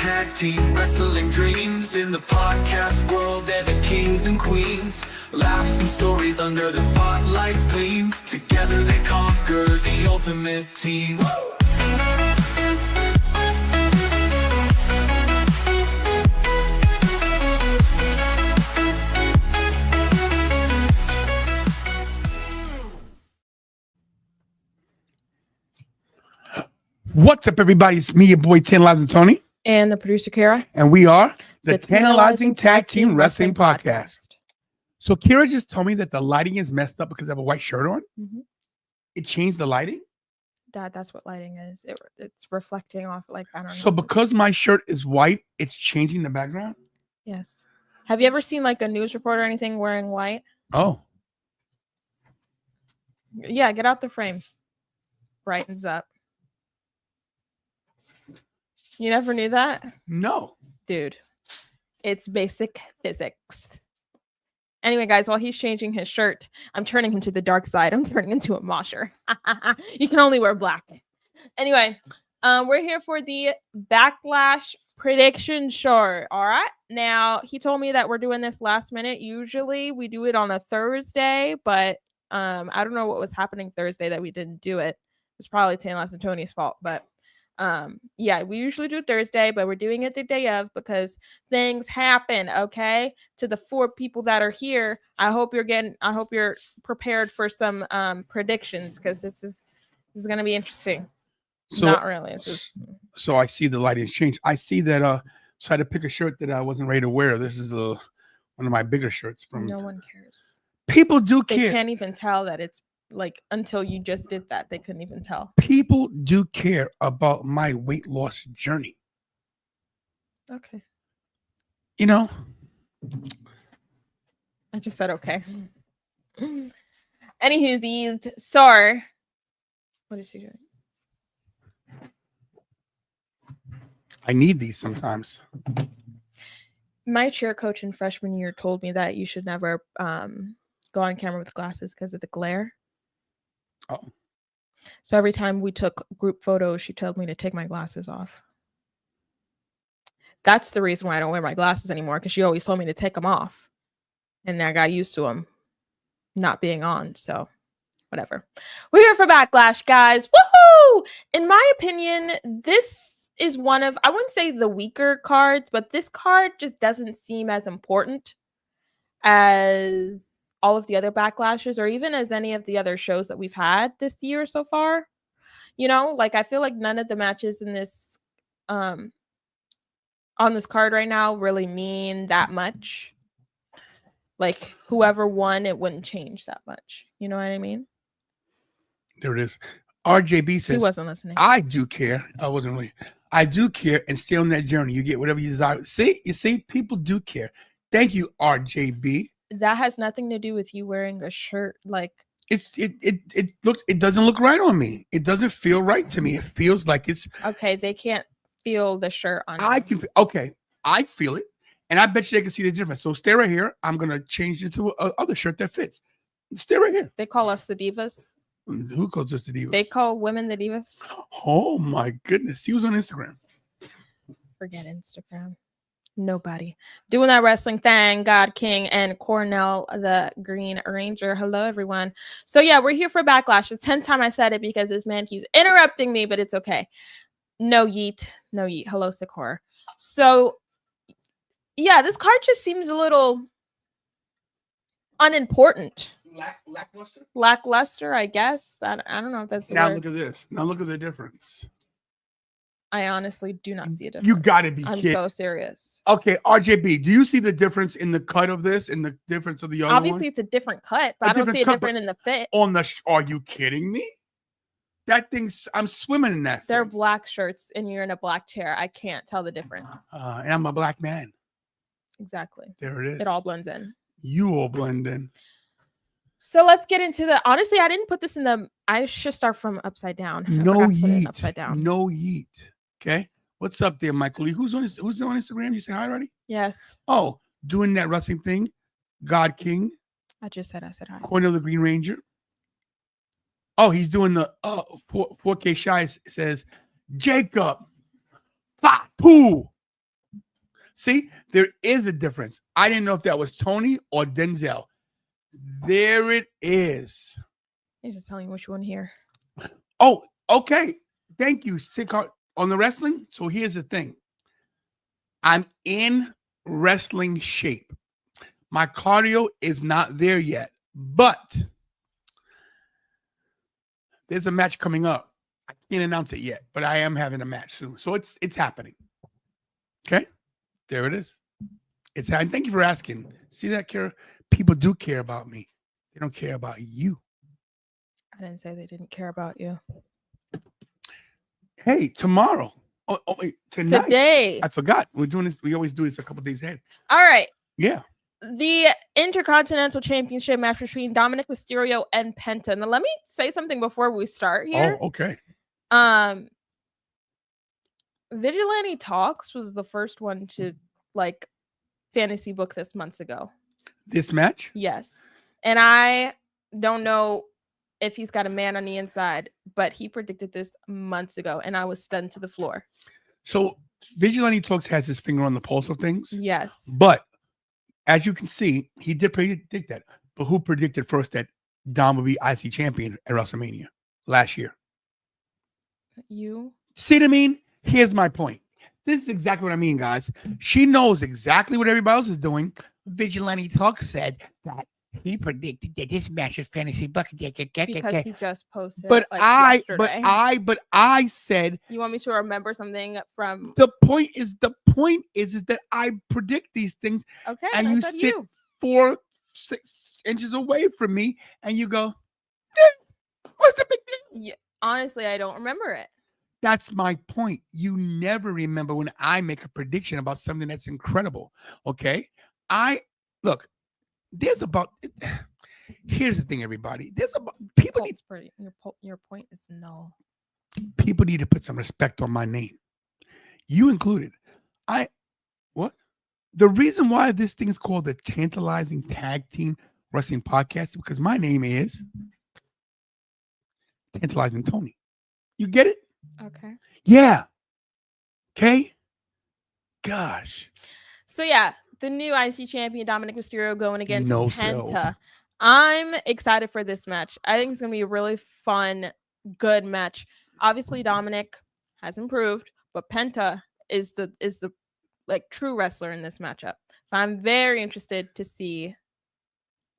tag team wrestling dreams. In the podcast world, they're the kings and queens. Laughs and stories under the spotlight's gleam. Together they conquer the ultimate team. What's up, everybody? It's me, your boy, Tantalizing Tony. And the producer, Kara. And we are the Tantalizing Tag Team Wrestling Podcast. So Kira just told me that the lighting is messed up because I have a white shirt on. Mm-hmm. It changed the lighting? That's what lighting is. It's reflecting off, like, I don't know. So because my shirt is white, it's changing the background? Yes. Have you ever seen, like, a news reporter or anything wearing white? Oh. Yeah, get out the frame. Brightens up. You never knew that? No. Dude, it's basic physics. Anyway, guys, while he's changing his shirt, I'm turning him to the dark side. I'm turning into a mosher. You can only wear black. Anyway, we're here for the Backlash prediction show. All right. Now, he told me that we're doing this last minute. Usually we do it on a Thursday, but I don't know what was happening Thursday that we didn't do it. It was probably Taylor's and Tony's fault, but yeah, we usually do Thursday, but we're doing it the day of because things happen. Okay, to the 4 people that are here, I hope you're prepared for some predictions, because this is going to be interesting. So, not really. So I see the lighting has changed. I see that so I had to pick a shirt that I wasn't ready to wear. This is one of my bigger shirts from. No one cares. People do care. They can't even tell that it's like, until you just did that, they couldn't even tell. People do care about my weight loss journey. Okay. You know, I just said okay. Anywho, sorry. What is he doing? I need these sometimes. My cheer coach in freshman year told me that you should never go on camera with glasses because of the glare. Oh. So every time we took group photos, she told me to take my glasses off. That's the reason why I don't wear my glasses anymore, because she always told me to take them off. And I got used to them not being on. So whatever. We're here for Backlash, guys. Woohoo! In my opinion, this is one of, I wouldn't say the weaker cards, but this card just doesn't seem as important as all of the other Backlashes, or even as any of the other shows that we've had this year so far. You know, like, I feel like none of the matches in this on this card right now really mean that much. Like, whoever won, it wouldn't change that much. You know what I mean? There it is. RJB says, he wasn't listening. I do care. I wasn't really. I do care, and stay on that journey. You get whatever you desire. See, you see, people do care. Thank you, RJB. That has nothing to do with you wearing a shirt. Like, it doesn't look right on me. It doesn't feel right to me. It feels like it's okay. They can't feel the shirt on. I feel it, and I bet you they can see the difference. So stay right here. I'm gonna change it to a other shirt that fits. Stay right here. They call us the divas. Who calls us the divas? They call women the divas. Oh my goodness. He was on Instagram. Forget Instagram. Nobody doing that wrestling thing. God King and Cornell the Green Ranger. Hello, everyone. So yeah, we're here for Backlash. It's 10th time I said it because this man keeps interrupting me, but it's okay. No yeet. No yeet. Hello, sick horror. So yeah, this card just seems a little unimportant. Lackluster, I guess. I don't know if that's the now word. Look at this. Now look at the difference. I honestly do not see a difference. You gotta be I'm kidding. so serious. Okay, RJB, do you see the difference in the cut of this and the difference of the other Obviously, one? it's a different cut, but I don't see a difference in the fit. Are you kidding me? That thing's, I'm swimming in that. They're black shirts and you're in a black chair. I can't tell the difference. And I'm a black man. Exactly. There it is. It all blends in. You all blend in. So let's get into the, honestly, I didn't put this in the, I should start from upside down. No yeet. Upside down. No yeet. Okay. What's up there, Michael Lee? Who's on Instagram? You say hi already? Yes. Oh, doing that wrestling thing. God King. I said hi. Cornell the Green Ranger. Oh, he's doing the 4K Shy says, Jacob, Fatu. See, there is a difference. I didn't know if that was Tony or Denzel. There it is. He's just telling you which one here. Oh, okay. Thank you, Sick Heart, on the wrestling. So here's the thing. I'm in wrestling shape. My cardio is not there yet, but there's a match coming up. I can't announce it yet, but I am having a match soon. So it's happening. Okay? There it is. It's happening. Thank you for asking. See that, Kara? People do care about me. They don't care about you. I didn't say they didn't care about you. Hey, tomorrow. Oh, wait, tonight. Today. I forgot. We're doing this. We always do this a couple days ahead. All right. Yeah. The Intercontinental Championship match between Dominik, Mysterio, and Penta. Now, let me say something before we start here. Oh, okay. Vigilante Talks was the first one to like fantasy book this months ago. This match? Yes. And I don't know if he's got a man on the inside, but he predicted this months ago, and I was stunned to the floor. So Vigilante Talks has his finger on the pulse of things. Yes. But as you can see, he did predict that. But who predicted first that Dom would be IC champion at WrestleMania last year? You? See what I mean? Here's my point. This is exactly what I mean, guys. She knows exactly what everybody else is doing. Vigilante Talks said that he predicted that this match is fantasy bucket. Because he just posted. But yesterday. I said. You want me to remember something from? The point is that I predict these things. Okay. And you sit 4-6 inches away from me, and you go, "What's the big deal?" Yeah, honestly, I don't remember it. That's my point. You never remember when I make a prediction about something that's incredible. Okay, here's the thing, everybody. People need your point is no. People need to put some respect on my name. You included. The reason why this thing is called the Tantalizing Tag Team Wrestling Podcast is because my name is Tantalizing Tony. You get it? Okay. Yeah. Okay. Gosh. So yeah, the new IC champion Dominik Mysterio going against Penta. So. I'm excited for this match. I think it's gonna be a really fun, good match. Obviously, Dominik has improved, but Penta is the like true wrestler in this matchup. So I'm very interested to see.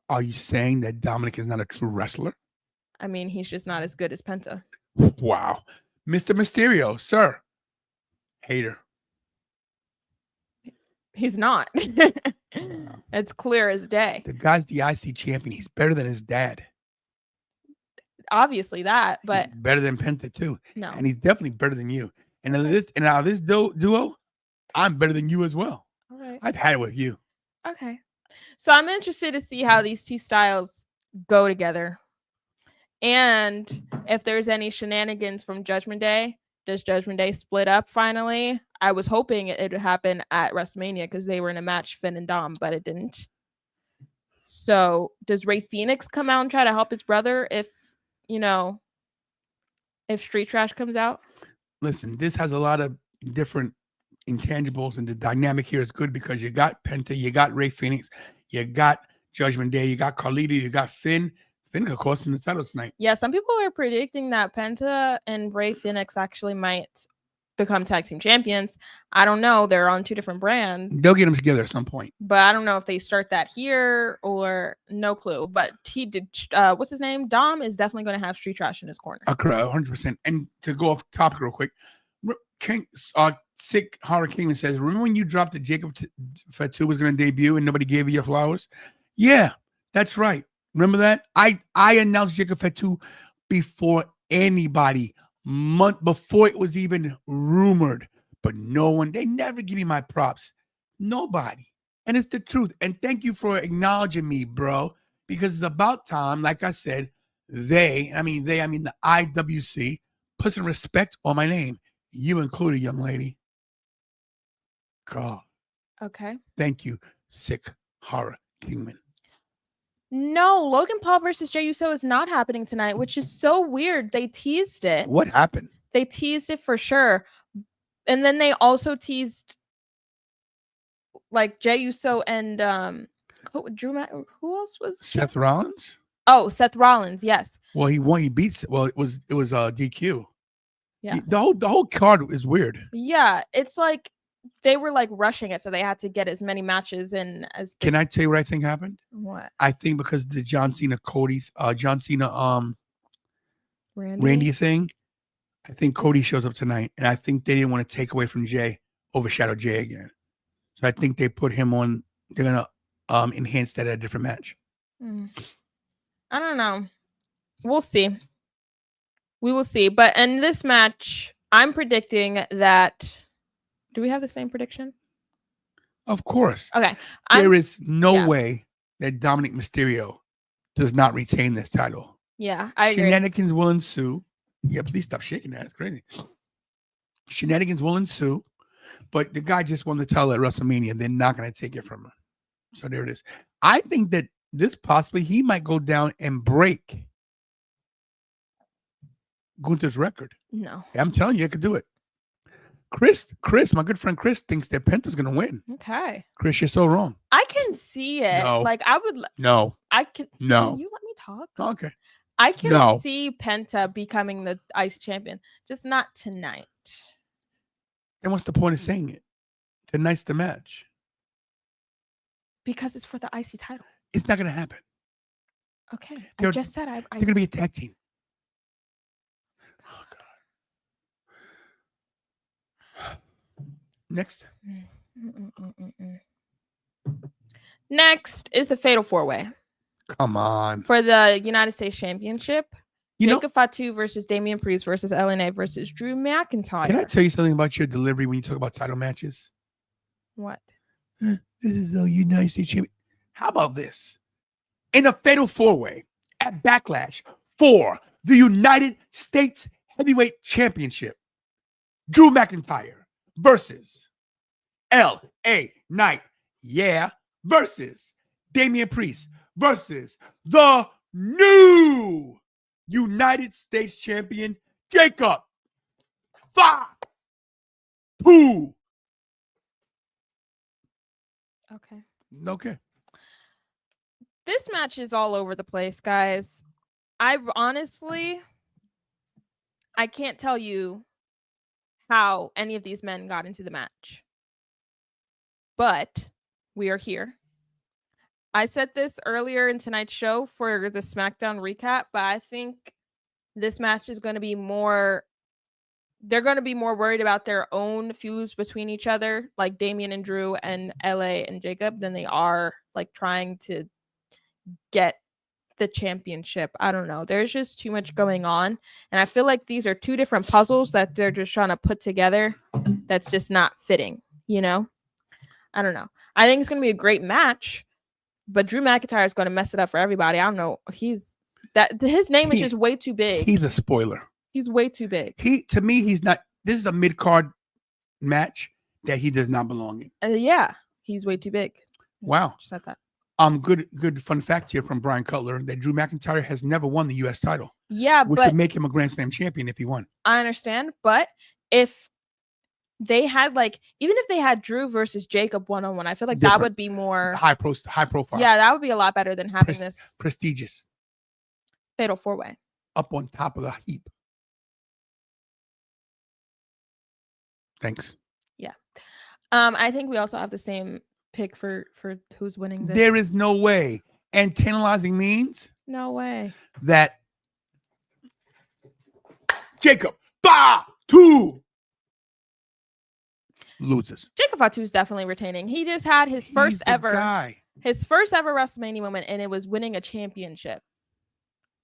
Are you saying that Dominik is not a true wrestler? I mean, he's just not as good as Penta. Wow. Mr. Mysterio, sir. Hater. He's not. It's clear as day. The guy's the IC champion. He's better than his dad. Obviously that, but he's better than Penta too. No. And he's definitely better than you. And this duo, I'm better than you as well. All right. I've had it with you. Okay. So I'm interested to see how these two styles go together. And if there's any shenanigans from Judgment Day, does Judgment Day split up finally? I was hoping it would happen at WrestleMania because they were in a match, Finn and Dom, but it didn't. So does Rey Fenix come out and try to help his brother if Street Trash comes out? Listen, this has a lot of different intangibles, and the dynamic here is good because you got Penta, you got Rey Fenix, you got Judgment Day, you got Carlito, you got Finn. Finn could cost him the title tonight. Yeah, some people are predicting that Penta and Rey Fenix actually might become tag team champions. I don't know. They're on two different brands. They'll get them together at some point. But I don't know if they start that here or no clue. But he did. What's his name? Dom is definitely going to have Street Trash in his corner. 100%. And to go off topic real quick, Sick Horror Kingdom says, remember when you dropped that Jacob Fatu was going to debut and nobody gave you your flowers? Yeah, that's right. Remember that? I announced Jacob Fatu before anybody, month before it was even rumored. But they never give me my props. Nobody. And it's the truth. And thank you for acknowledging me, bro. Because it's about time, like I said, the IWC, put some respect on my name. You included, young lady. God. Okay. Thank you, Sick Horror Kingman. No, Logan Paul versus Jey Uso is not happening tonight, which is so weird. They teased it. What happened? They teased it for sure. And then they also teased like Jey Uso and who else was Seth Rollins. Oh, Seth Rollins, yes. Well, he won. He beats. Well, it was DQ. Yeah. The whole card is weird. Yeah, it's like they were like rushing it, so they had to get as many matches in as. Can I tell you what I think happened? What? I think because the John Cena Randy thing, I think Cody shows up tonight, and I think they didn't want to take away from Jey, overshadow Jey again. So I think they put him on. They're gonna enhance that at a different match. I don't know. We'll see. We will see. But in this match, I'm predicting that. Do we have the same prediction? Of course. Okay. There is no way that Dominik Mysterio does not retain this title. Yeah, I agree. Shenanigans will ensue. Yeah, please stop shaking that. It's crazy. Shenanigans will ensue. But the guy just won the title at WrestleMania. They're not going to take it from him. So there it is. I think that this possibly he might go down and break Gunther's record. No. I'm telling you, I could do it. Chris, my good friend Chris thinks that Penta's going to win. Okay. Chris, you're so wrong. I can see it. No. Like I would. No. I can. No. Can you let me talk? Okay. I can see Penta becoming the IC champion, just not tonight. And what's the point of saying it? Tonight's the match. Because it's for the IC title. It's not going to happen. Okay. I just said they're going to be a tag team. Oh, God. Next. Next is the Fatal 4-Way. Come on. For the United States Championship. You Fatu versus Damian Priest versus LNA versus Drew McIntyre. Can I tell you something about your delivery when you talk about title matches? What? This is the United States Champion. How about this? In a Fatal 4-Way at Backlash for the United States Heavyweight Championship, Drew McIntyre versus LA Knight, versus Damian Priest versus the new United States Champion, Jacob Fatu. Okay. This match is all over the place, guys. I can't tell you how any of these men got into the match. But we are here. I said this earlier in tonight's show for the SmackDown recap, but I think this match is going to be more. They're going to be more worried about their own feuds between each other, like Damian and Drew and LA and Jacob, than they are like trying to get the championship. I don't know. There's just too much going on. And I feel like these are two different puzzles that they're just trying to put together that's just not fitting, you know? I don't know. I think it's going to be a great match, but Drew McIntyre is going to mess it up for everybody. I don't know. His name is just way too big. He's a spoiler. He's way too big. To me, he's not. This is a mid-card match that he does not belong in. Yeah, he's way too big. Wow. Just said that. Good fun fact here from Brian Cutler that Drew McIntyre has never won the U.S. title. Yeah, which would make him a Grand Slam champion if he won. I understand, but if they had even if they had Drew versus Jacob 1-on-1, I feel like that would be more high profile. Yeah, that would be a lot better than having this prestigious Fatal 4-Way up on top of the heap. Thanks. Yeah. I think we also have the same pick for who's winning this. There is no way. And tantalizing means no way that Jacob Fatu loses. Jacob Fatu is definitely retaining. He just had his first ever WrestleMania moment, and it was winning a championship.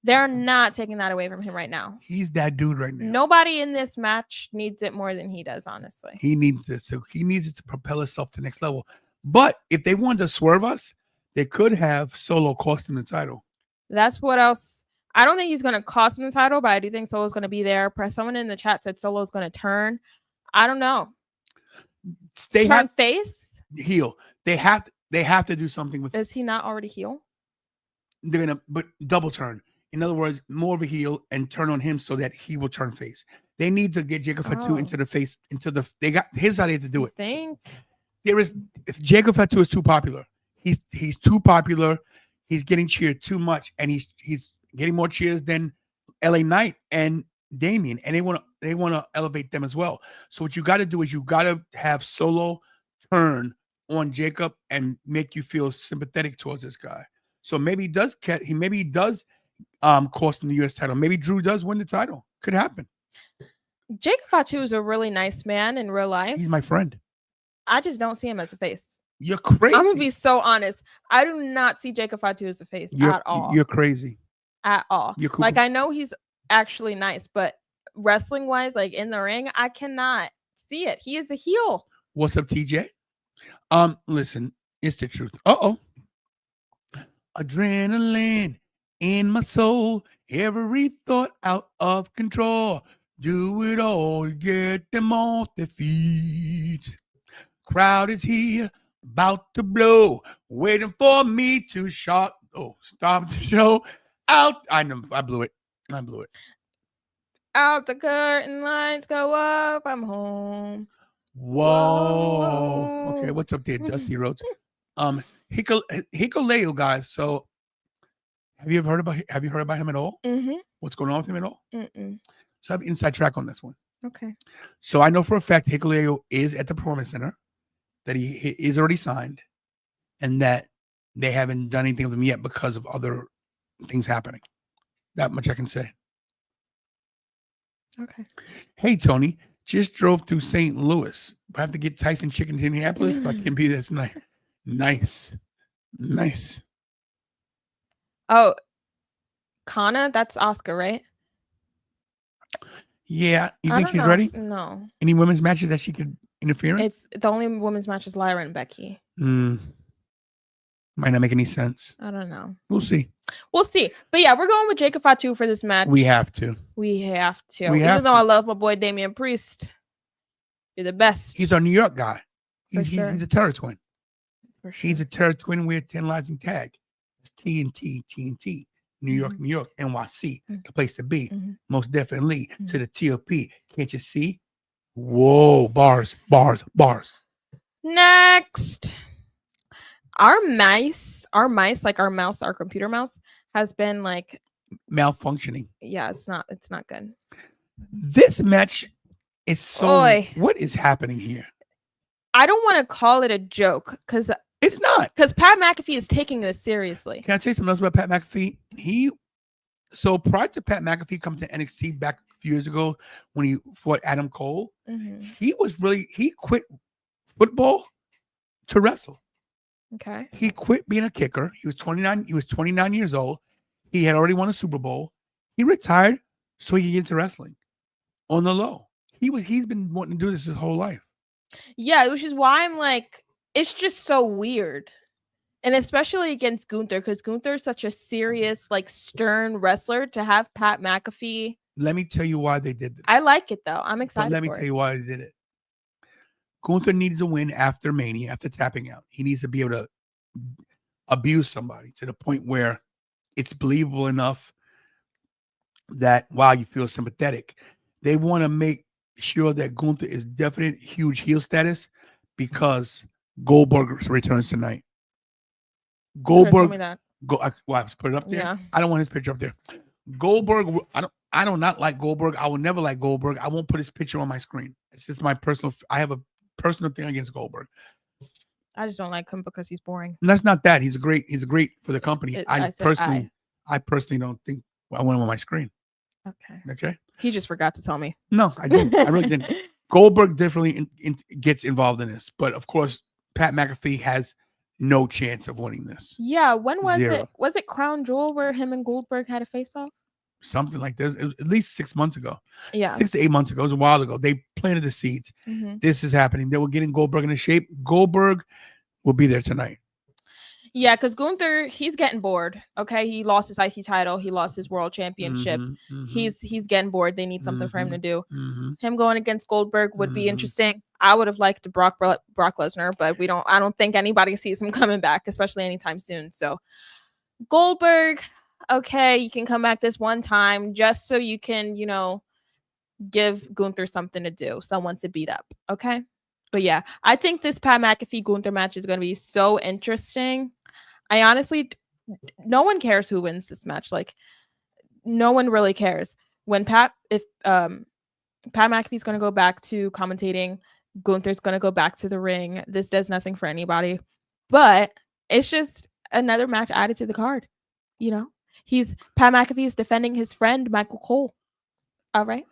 They're not taking that away from him right now. He's that dude right now. Nobody in this match needs it more than he does, honestly. He needs this. So he needs it to propel himself to the next level. But if they wanted to swerve us, they could have Solo cost him the title. That's what else. I don't think he's going to cost him the title, but I do think Solo's going to be there. Someone in the chat said Solo's going to turn. I don't know. Turn face? Heel. They have to do something with. Is he not already heel? They're going to double turn. In other words, more of a heel and turn on him so that he will turn face. They need to get Jacob Fatu into the face. Here's how they have to do it. if Jacob Fatu is too popular. He's too popular. He's getting cheered too much, and he's getting more cheers than LA Knight and Damian, and they want to elevate them as well. So what you got to do is you got to have Solo turn on Jacob and make you feel sympathetic towards this guy. So maybe he does cost him the U.S. title. Maybe Drew does win the title. Could happen. Jacob Fatu is a really nice man in real life. He's my friend. I just don't see him as a face. You're crazy. I'm gonna be so honest. I do not see Jacob Fatu as a face at all. You're crazy. At all. You're cool. Like, I know he's actually nice, but wrestling wise, like in the ring, I cannot see it. He is a heel. What's up, TJ? Listen, it's the truth. Adrenaline in my soul, every thought out of control. Do it all, get them off their feet. Crowd is here, about to blow, waiting for me to stop the show. Out. I know, I blew it. Out the curtain, lights go up, I'm home. Whoa. Okay, what's up there, Dusty Rhodes? Hikuleo, guys. So have you heard about him at all? Mm-hmm. What's going on with him at all? Mm-mm. So I have inside track on this one. Okay. So I know for a fact Hikuleo is at the Performance Center, that he is already signed, and that they haven't done anything with him yet because of other things happening. That much I can say. Okay. Hey, Tony, just drove through St. Louis. I have to get Tyson chicken to Indianapolis, but I can be there tonight. Nice. Oh, Kana, that's Oscar, right? Yeah. You think she's ready? No. Any women's matches that she could interfere in? It's the only women's match is Lyra and Becky. Might not make any sense. I don't know. We'll see. But yeah, we're going with Jacob Fatu for this match. We have to. Even though I love my boy Damian Priest. You're the best. He's our New York guy. He's sure. a Terror Twin. For sure. He's a Terror Twin. We're 10 Lives and Tag. It's TNT. New York, NYC. The place to be. Most definitely. To the TOP. Can't you see? Whoa. Bars. Next. Our mice, like our mouse, our computer mouse, has been like malfunctioning. Yeah, it's not good. This match is so. What is happening here? I don't want to call it a joke because it's not. Because Pat McAfee is taking this seriously. Can I tell you something else about Pat McAfee? So prior to Pat McAfee coming to NXT back a few years ago when he fought Adam Cole, he quit football to wrestle. Okay. He quit being a kicker. He was 29. He was 29 years old. He had already won a Super Bowl. He retired so he could get into wrestling on the low. He's been wanting to do this his whole life. Yeah, which is why I'm like, it's just so weird. And especially against Gunther, because Gunther is such a serious, like stern wrestler, to have Pat McAfee. Let me tell you why they did this. I like it though. I'm excited. But let me tell you why they did it. Gunther needs a win after Mania, after tapping out. He needs to be able to abuse somebody to the point where it's believable enough that, wow, you feel sympathetic. They want to make sure that Gunther is definite huge heel status because Goldberg returns tonight. Goldberg. I put it up there. Yeah. I don't want his picture up there. Goldberg. I do not like Goldberg. I will never like Goldberg. I won't put his picture on my screen. It's just my personal. I have a personal thing against Goldberg. I just don't like him because he's boring. And that's not that. He's great for the company. I personally don't think I want him on my screen. Okay. He just forgot to tell me. No, I didn't. I really didn't. Goldberg definitely gets involved in this, but of course, Pat McAfee has no chance of winning this. Yeah. When was it? Was it Crown Jewel where him and Goldberg had a face-off? Something like this. It was at least 6 months ago. Yeah. 6 to 8 months ago. It was a while ago. They planted the seeds. This is happening. They were getting Goldberg into shape. Goldberg will be there tonight. Yeah, because Gunther, he's getting bored. Okay. He lost his IC title. He lost his world championship. He's getting bored. They need something for him to do. Him going against Goldberg would be interesting. I would have liked Brock Lesnar, but I don't think anybody sees him coming back, especially anytime soon. So Goldberg, okay, you can come back this one time just so you can, give Gunther something to do, someone to beat up. Okay. But yeah, I think this Pat McAfee Gunther match is going to be so interesting. I honestly, no one cares who wins this match. Like, no one really cares. If Pat McAfee's going to go back to commentating, Gunther's going to go back to the ring. This does nothing for anybody. But it's just another match added to the card. You know, Pat McAfee is defending his friend Michael Cole. All right.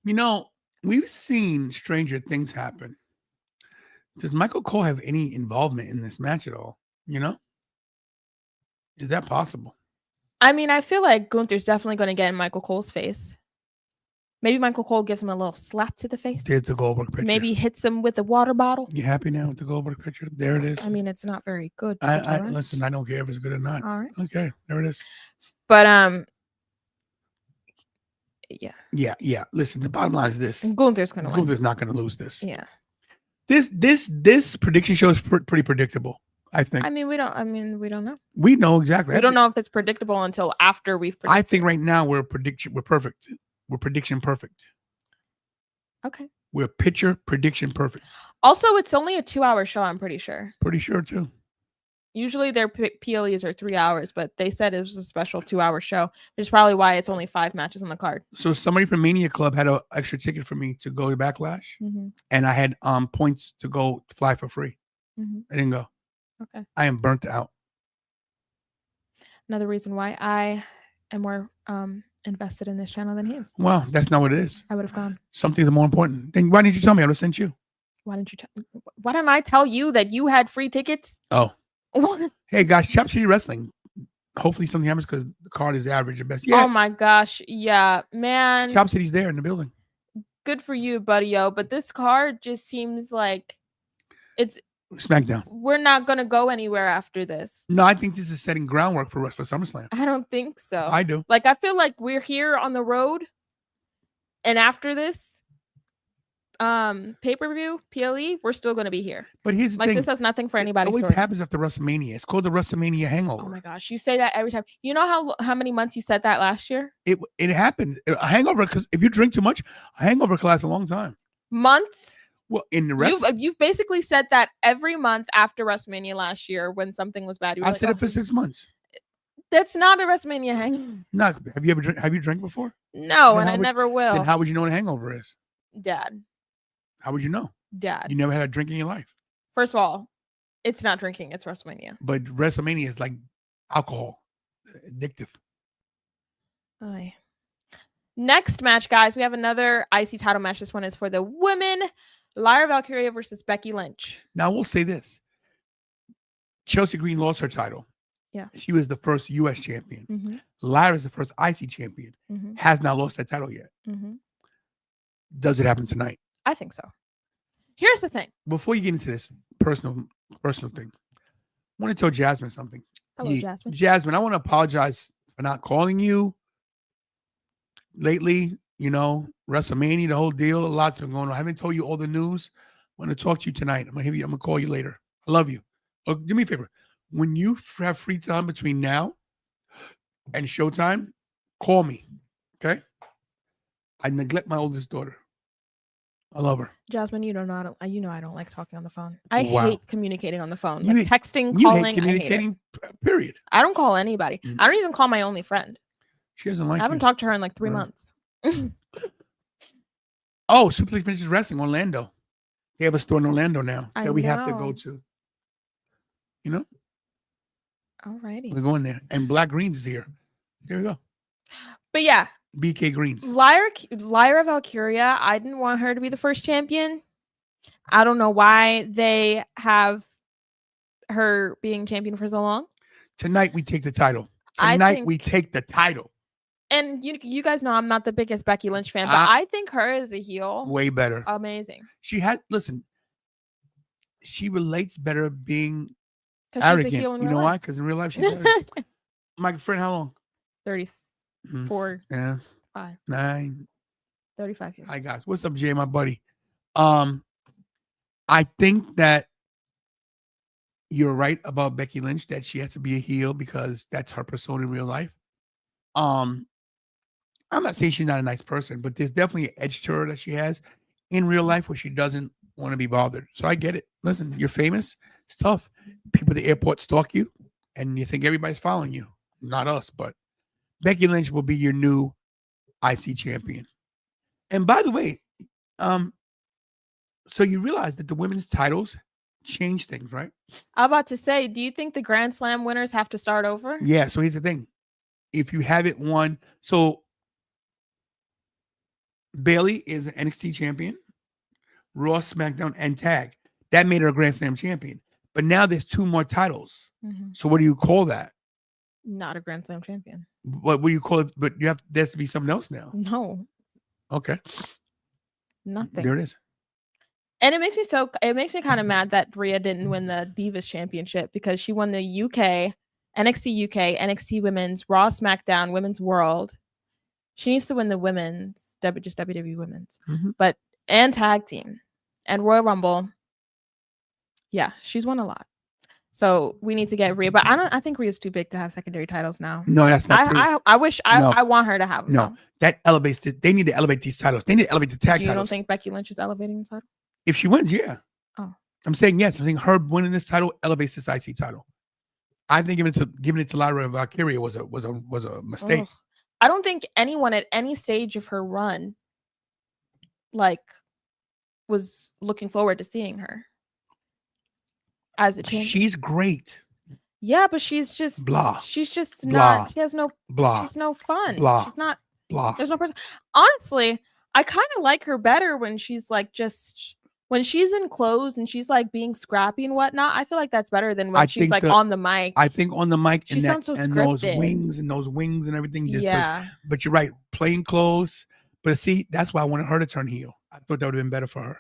You know, we've seen stranger things happen. Does Michael Cole have any involvement in this match at all? You know? Is that possible? I mean, I feel like Gunther's definitely going to get in Michael Cole's face. Maybe Michael Cole gives him a little slap to the face. There's the Goldberg picture. Maybe hits him with a water bottle. You happy now with the Goldberg picture? There it is. I mean, it's not very good. Listen, I don't care if it's good or not. All right. Okay, there it is. But Yeah. Listen, the bottom line is this: Gunther's gonna win. Gunther's not going to lose this. Yeah. This prediction show is pretty predictable. I think. I mean, we don't know. We know exactly. We don't know if it's predictable until after we've predicted. I think right now we're perfect. We're prediction perfect. Okay. We're picture prediction perfect. Also, it's only a 2-hour show, I'm pretty sure. Pretty sure too. Usually their PLEs are 3 hours, but they said it was a special 2-hour show, which is probably why it's only 5 matches on the card. So somebody from Mania Club had an extra ticket for me to go to Backlash, and I had points to go fly for free. I didn't go. Okay. I am burnt out. Another reason why I am more invested in this channel than he is. Well, that's not what it is. I would have gone. Something's more important. Then why didn't you tell me? I would have sent you. Why didn't I tell you that you had free tickets? Oh. What? Hey guys, Chop City Wrestling. Hopefully something happens because the card is average at best. Yeah. Oh my gosh. Yeah, man. Chop City's there in the building. Good for you, buddy-o. But this card just seems like it's SmackDown. We're not gonna go anywhere after this. No, I think this is setting groundwork for SummerSlam. I don't think so. I do. Like, I feel like we're here on the road, and after this pay-per-view PLE, we're still gonna be here. But here's the like thing. This has nothing for anybody. It always happens after WrestleMania. It's called the WrestleMania hangover. Oh my gosh, you say that every time. You know how many months you said that last year? It happened. A hangover, because if you drink too much, a hangover can last a long time. Months? Well, in the rest, you've basically said that every month after WrestleMania last year when something was bad. I said it for 6 months. That's not a WrestMania hangover. No, have you ever have you drank before? No, then and I never will. Then how would you know what a hangover is? Dad. How would you know? Dad. You never had a drink in your life. First of all, it's not drinking, it's WrestleMania. But WrestleMania is like alcohol. Addictive. Aye. Next match, guys, we have another IC title match. This one is for the women. Lyra Valkyria versus Becky Lynch. Now, we'll say this. Chelsea Green lost her title. Yeah. She was the first U.S. champion. Lyra is the first IC champion. Has not lost that title yet. Does it happen tonight? I think so. Here's the thing. Before you get into this personal thing, I want to tell Jasmine something. Hello, Jasmine. Jasmine, I want to apologize for not calling you lately. You know, WrestleMania, the whole deal, a lot's been going on. I haven't told you all the news. I'm going to talk to you tonight. I'm going to call you later. I love you. Look, do me a favor. When you have free time between now and showtime, call me. Okay? I neglect my oldest daughter. I love her. Jasmine, you know I don't like talking on the phone. I hate communicating on the phone. You like texting, you calling. Hate communicating, period. I don't call anybody. I don't even call my only friend. She doesn't like I haven't talked to her in like 3 months. Oh, Super League Finishes Wrestling, Orlando. They have a store in Orlando now that we have to go to. You know? Alrighty. We're going there. And Black Greens is here. There we go. But yeah. BK Greens. Lyra Valkyria, I didn't want her to be the first champion. I don't know why they have her being champion for so long. Tonight we take the title. We take the title. And you guys know I'm not the biggest Becky Lynch fan, but I think her as a heel way better. Amazing. She relates better being arrogant. You know why? Because in real life she's arrogant. My friend, how long? 34. Yeah. 5. 9. 35 years. Hi guys. What's up, Jay, my buddy? I think that you're right about Becky Lynch, that she has to be a heel because that's her persona in real life. I'm not saying she's not a nice person, but there's definitely an edge to her that she has in real life where she doesn't want to be bothered. So I get it. Listen, you're famous. It's tough. People at the airport stalk you, and you think everybody's following you. Not us, but Becky Lynch will be your new IC champion. And by the way, so you realize that the women's titles change things, right? I'm about to say, do you think the Grand Slam winners have to start over? Yeah. So here's the thing: if you haven't won, so Bayley is an NXT champion, Raw, SmackDown, and Tag. That made her a Grand Slam champion. But now there's 2 more titles. So what do you call that? Not a Grand Slam champion. What do you call it? But you have there has to be something else now. No, Okay. nothing. There it is. And it makes me kind of mad that Rhea didn't win the Divas Championship because she won the NXT UK, NXT Women's, Raw, SmackDown, Women's World. She needs to win the women's, just WWE Women's, and Tag Team and Royal Rumble. Yeah, she's won a lot. So we need to get Rhea, but I think Rhea's too big to have secondary titles now. No, that's not true. I want her to have them. No, that elevates it. They need to elevate these titles. They need to elevate the tag titles. You don't think Becky Lynch is elevating the title? If she wins, yeah. Oh. I'm saying yes. I'm saying her winning this title elevates this IC title. I think giving it to Lyra and Valkyria was a mistake. Ugh. I don't think anyone at any stage of her run was looking forward to seeing her as a champion. She's great. Yeah, but she's just blah. She's just blah. not. She has no blah. She's no fun. Blah. She's not. Blah. There's no person. Honestly, I kind of like her better when she's when she's in clothes and she's being scrappy and whatnot. I feel like that's better than when she's on the mic. I think on the mic she sounds so and those wings and everything. But you're right, plain clothes. But see, that's why I wanted her to turn heel. I thought that would have been better for her.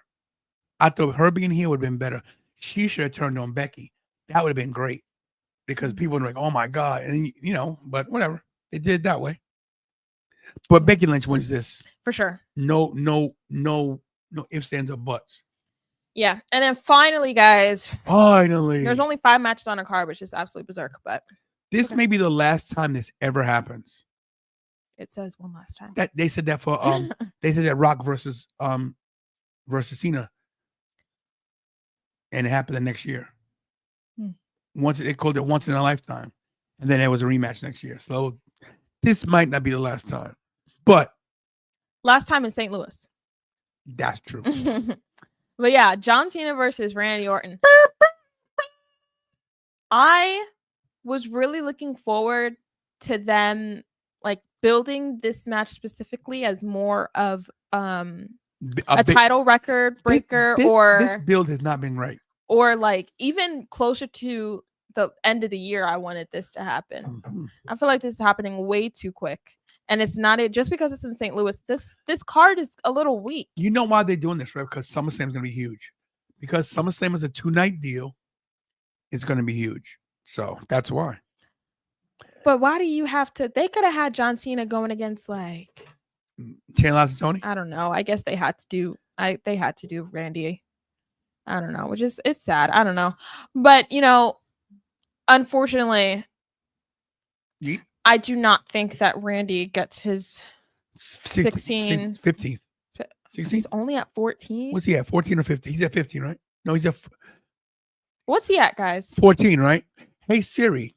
I thought her being heel would have been better. She should have turned on Becky. That would have been great because people would be like, "Oh my god!" And but whatever, they did it that way. But Becky Lynch wins this for sure. No ifs, ands, or buts. Yeah, and then finally, guys. Finally, there's only 5 matches on a card, which is absolutely berserk. But this may be the last time this ever happens. It says one last time. That they said that for they said that Rock versus Cena, and it happened the next year. Once they called it once in a lifetime, and then there was a rematch next year. So this might not be the last time, but last time in St. Louis. That's true. But yeah, John Cena versus Randy Orton. I was really looking forward to them building this match specifically as more of a title record breaker, this build has not been right. Or even closer to the end of the year, I wanted this to happen. I feel like this is happening way too quick. And it's not just because it's in St. Louis. This card is a little weak. You know why they're doing this, right? Because SummerSlam is going to be huge. Because SummerSlam is a 2-night deal. It's going to be huge. So that's why. But why do you have to? They could have had John Cena going against Shane Laws and Tony. I don't know. I guess they had to do. They had to do Randy. I don't know. It's sad. I don't know. But unfortunately. Yeet. I do not think that Randy gets his 15th. 16th. He's only at 14. What's he at? 14 or 15? He's at 15, right? No, he's at. What's he at, guys? 14, right? Hey Siri.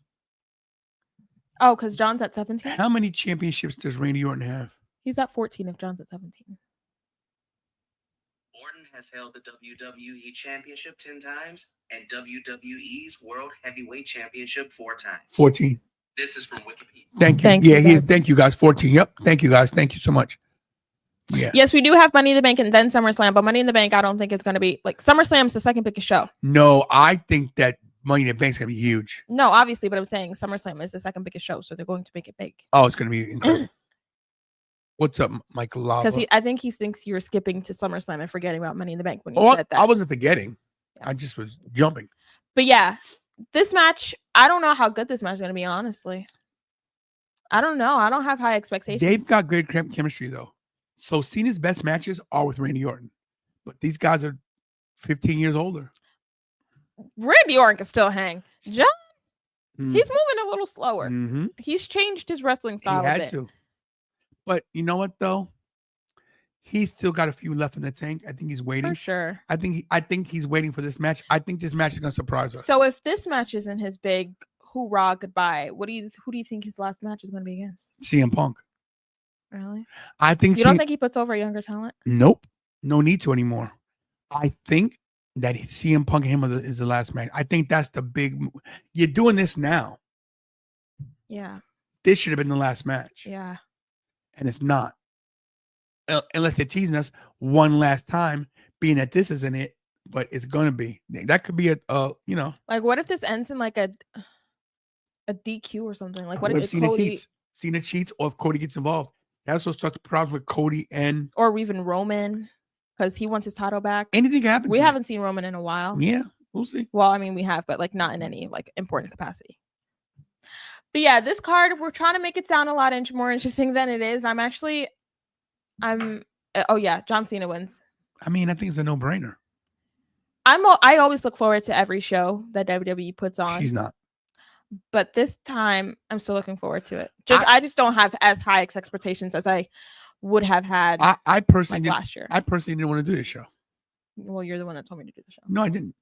Oh, because John's at 17. How many championships does Randy Orton have? He's at 14 if John's at 17. Orton has held the WWE Championship 10 times and WWE's World Heavyweight Championship 4 times. 14. This is from Wikipedia. Thank you. Thank you, guys. 14. Yep. Thank you, guys. Thank you so much. Yeah. Yes, we do have Money in the Bank and then SummerSlam, but Money in the Bank, I don't think it's going to be SummerSlam's the second biggest show. No, I think that Money in the Bank's going to be huge. No, obviously, but I'm saying SummerSlam is the second biggest show, so they're going to make it big. Oh, it's going to be incredible. What's up, Michael Lava? Because I think he thinks you were skipping to SummerSlam and forgetting about Money in the Bank when you said that. I wasn't forgetting. Yeah. I just was jumping. But yeah, this match, I don't know how good this match is going to be, honestly. I don't know. I don't have high expectations. They've got great chemistry, though. So Cena's best matches are with Randy Orton. But these guys are 15 years older. Randy Orton can still hang. John, he's moving a little slower. Mm-hmm. He's changed his wrestling style a bit. To. But you know what, though? He's still got a few left in the tank. I think he's waiting. For sure. I think he's waiting for this match. I think this match is gonna surprise us. So if this match isn't his big hoorah goodbye, who do you think his last match is going to be against? CM Punk. Really? I think You don't think he puts over younger talent? Nope. No need to anymore. I think that CM Punk and him is the last match. I think that's the big. You're doing this now. Yeah. This should have been the last match. Yeah. And it's not. Unless they're teasing us one last time, being that this isn't it, but it's gonna be. That could be a Like, what if this ends in like a DQ or something? Like, what if Cena Cody cheats? Cena cheats, or if Cody gets involved. That's what starts the problems with Cody and or even Roman, because he wants his title back. anything happens. We haven't seen Roman in a while. Yeah, we'll see. Well, I mean, we have, but like not in any like important capacity. But yeah, this card, we're trying to make it sound a lot more interesting than it is. Oh yeah, John Cena wins. I mean, I think it's a no-brainer. I always look forward to every show that WWE puts on. She's not. But this time, I'm still looking forward to it. I just don't have as high expectations as I would have had. I personally last year. I personally didn't want to do this show. Well, you're the one that told me to do the show. No, I didn't.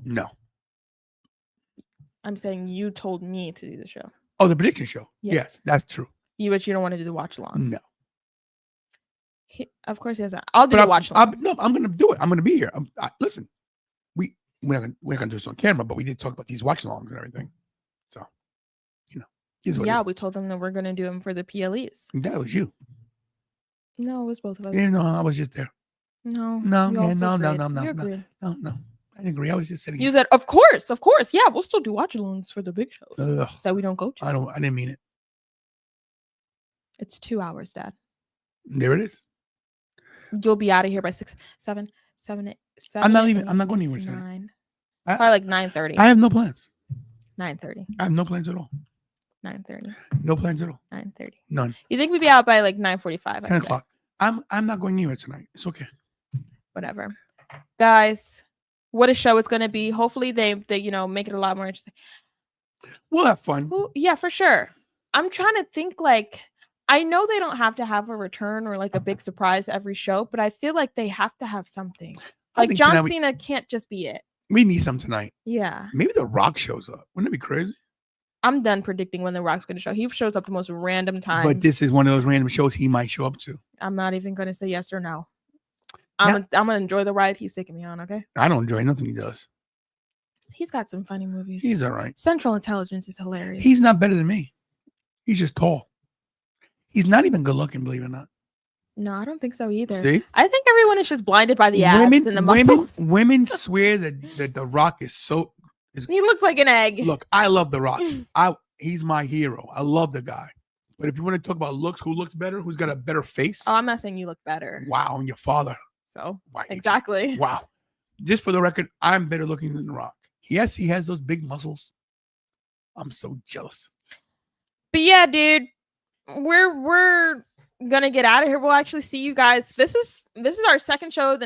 No. I'm saying you told me to do the show. Oh, the prediction show. Yes. Yes, that's true. But you don't want to do the watch along. No. Of course he doesn't. I'll do the watch along. No, I'm going to do it. I'm going to be here. Listen, we're not going to do this on camera, but we did talk about these watch alongs and everything. So, yeah, we told them that we're going to do them for the PLEs. That was you. No, it was both of us. Yeah, no, I was just there. No. No. You agreed. No. I didn't agree. I was just sitting. You said, of course. Yeah, we'll still do watch alongs for the big shows that we don't go to. I didn't mean it. It's 2 hours, Dad. There it is. You'll be out of here by 6, 7, 8. I'm not going anywhere tonight. 9. Probably like 9:30. I have no plans. 9:30. I have no plans at all. 9:30. No plans at all. 9:30. None. You think we'd be out by like 9:45? 10 o'clock. I'm not going anywhere tonight. It's okay. Whatever. Guys, what a show it's going to be. Hopefully they make it a lot more interesting. We'll have fun. Yeah, for sure. I'm trying to think, like, I know they don't have to have a return or like a big surprise every show, but I feel like they have to have something. Like John Cena can't just be it. We need some tonight. Yeah. Maybe The Rock shows up. Wouldn't it be crazy? I'm done predicting when The Rock's going to show. He shows up the most random times. But this is one of those random shows he might show up to. I'm not even going to say yes or no. I'm going to enjoy the ride he's taking me on, okay? I don't enjoy nothing he does. He's got some funny movies. He's all right. Central Intelligence is hilarious. He's not better than me. He's just tall. He's not even good looking, believe it or not. No, I don't think so either. See? I think everyone is just blinded by the abs and the muscles. Women swear that The Rock is so... He looks like an egg. Look, I love The Rock. He's my hero. I love the guy. But if you want to talk about looks, who looks better? Who's got a better face? Oh, I'm not saying you look better. Wow, and your father. So, wow, exactly. Wow. Just for the record, I'm better looking than The Rock. Yes, he has those big muscles. I'm so jealous. But yeah, dude, we're gonna get out of here. We'll actually see you guys. This is our second show of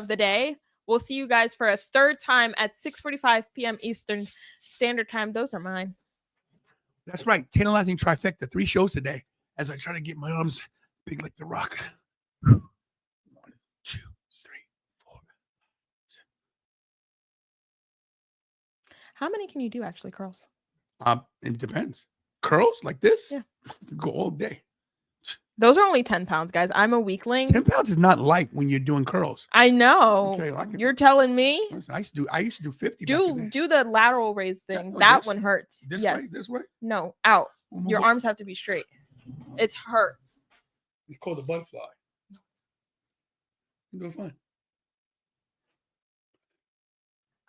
the day. We'll see you guys for a third time at 6:45 p.m. Eastern Standard Time. Those are mine. That's right. Tantalizing trifecta. 3 shows today as I try to get my arms big like The Rock. 1, 2, 3, 4. How many can you do actually, curls? It depends. Curls like this? Yeah. Go all day. Those are only 10 pounds, guys. I'm a weakling. 10 pounds is not light when you're doing curls. I know. Okay, you're telling me. Listen, I used to do 50. Do the lateral raise thing. Yeah, that one hurts. This way? This way? No, out. Your arms have to be straight. It hurts. It's called the butterfly. You're doing fine.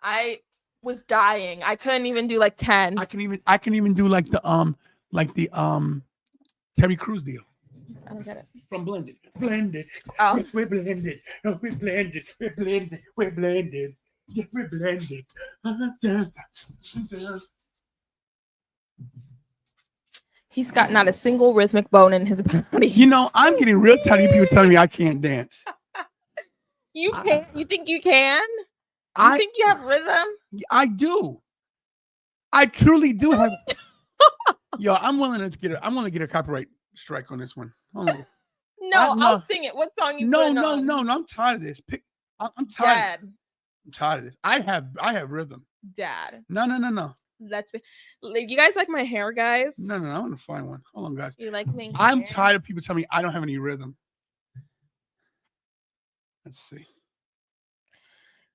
I was dying. I couldn't even do like 10. I can even do like the Terry Crews deal. I don't get it. From Blended. Blended. Oh. Yes, we're blended. Oh, we're blended. We're blended. We're blended. Yes, we're blended. He's got not a single rhythmic bone in his body. You know, I'm getting real tired of people telling me I can't dance. You can? You think you can? You think you have rhythm? I do. I truly do have. Yo, I'm willing to get a copyright strike on this one. Hold on. No, no. I'll sing it. What song you No. putting on? I'm tired of this. I'm tired. Dad. I'm tired of this. I have rhythm. Dad. No. Let's be. Like, you guys like my hair, guys? No. I want to find one. Hold on, guys. You like me? I'm tired of people telling me I don't have any rhythm. Let's see.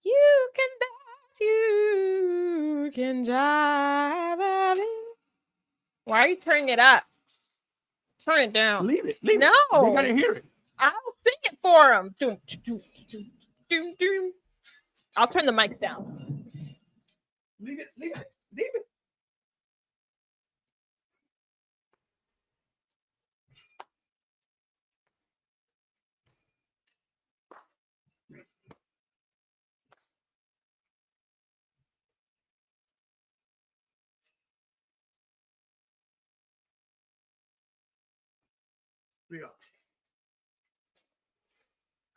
You can dance, you can drive. Why are you turning it up? Turn it down. Leave it. No. They gotta hear it. I'll sing it for them. I'll turn the mics down. Leave it. Yeah.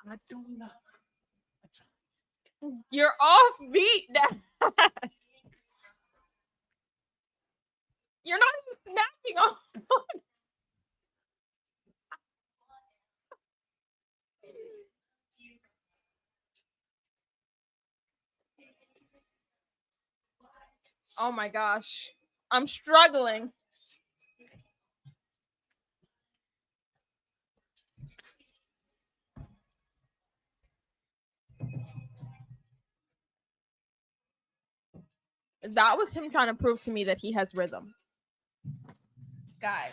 I don't know. You're off beat, Dad. You're not even snapping on. Oh my gosh. I'm struggling. That was him trying to prove to me that he has rhythm. Guy.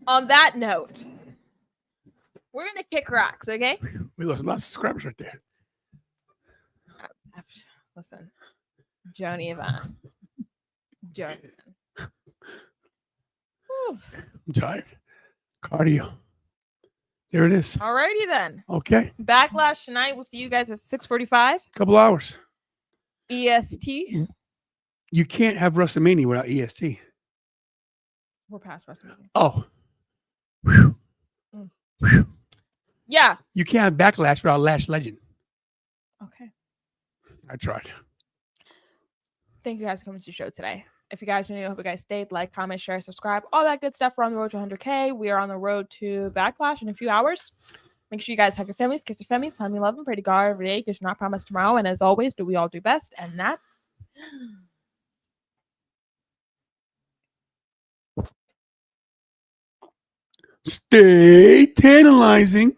On that note, we're going to kick rocks, okay? We lost a lot of subscribers right there. Listen. Joni Yvonne. I'm tired. Cardio. There it is. Alrighty then. Okay. Backlash tonight. We'll see you guys at 6:45. Couple hours. EST. You can't have WrestleMania without EST. We're past WrestleMania. Oh. Whew. Whew. Yeah. You can't have Backlash without Lash Legend. Okay. I tried. Thank you guys for coming to the show today. If you guys are new, I hope you guys stayed. Like, comment, share, subscribe, all that good stuff. We're on the road to 100K. We are on the road to Backlash in a few hours. Make sure you guys hug your families, kiss your families, tell them you love them, pray to God every day because you're not promised tomorrow. And as always, do we all do best? And that's stay tantalizing.